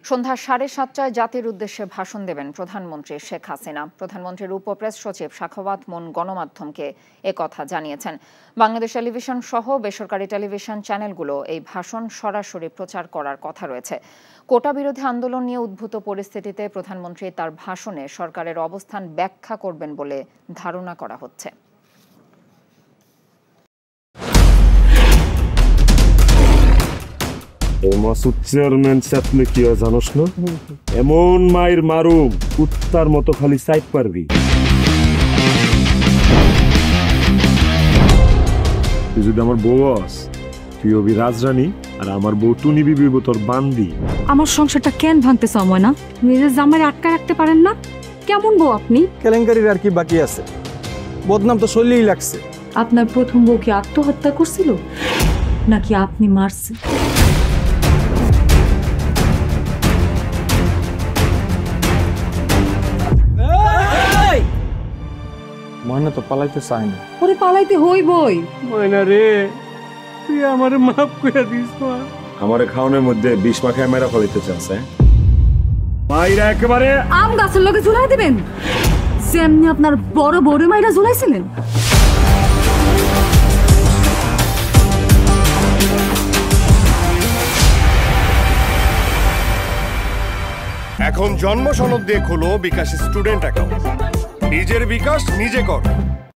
সন্ধ্যা 7:30টায় জাতির উদ্দেশ্যে ভাষণ দেবেন প্রধানমন্ত্রী শেখ হাসিনা। প্রধানমন্ত্রীর উপপ্রেস সচিব সাখাওয়াত মন গণমাধ্যমকে একথা জানিয়েছেন। বাংলাদেশ টেলিভিশন সহ বেসরকারি টেলিভিশন চ্যানেলগুলো এই ভাষণ সরাসরি প্রচার করার কথা রয়েছে। কোটা বিরোধী আন্দোলন নিয়ে উদ্ভূত পরিস্থিতিতে প্রধানমন্ত্রী তার ভাষণে সরকারের অবস্থান ব্যাখ্যা করবেন বলে ধারণা করা হচ্ছে। মাসুদ চেয়ারম্যান চাপলে কি হয় জানোস না? এমন মায়ের মারুম কুত্তার মতো খালি সাইড পারবি। তুই যদি আমার বউ আস, তুই হবি রাজরানী আর আমার বউ টুনি বিবি তোর বান্দি। আমার সংসারটা কেন ভাঙতে সময় না? নিজের জামাই আটকা রাখতে পারেন না? কেমন বউ আপনি? কেলেঙ্কারির আর কি বাকি আছে? বদনাম তো শৈলেই লাগছে। আপনার প্রথম বউ কি আত্মহত্যা করছিল নাকি আপনি মারছেন? ময়না তো পালাইতে চায় না। ওরে পালাইতে হইবই। ময়না রে, তুই আমারে মাফ করে দিস মা। আমারে খাওয়ানোর মধ্যে বিষ মাখায় মেরা ফলাইতে চাচ্ছে। মাইরা একেবারে আম গাছের লগে ঝুলাই দিবেন যেমনি আপনার বড় বড় মাইরা ঝুলাইছিলেন। এখন জন্ম সনদ দিয়ে খোলো বিকাশ স্টুডেন্ট অ্যাকাউন্ট। নিজের বিকাশ নিজে কর।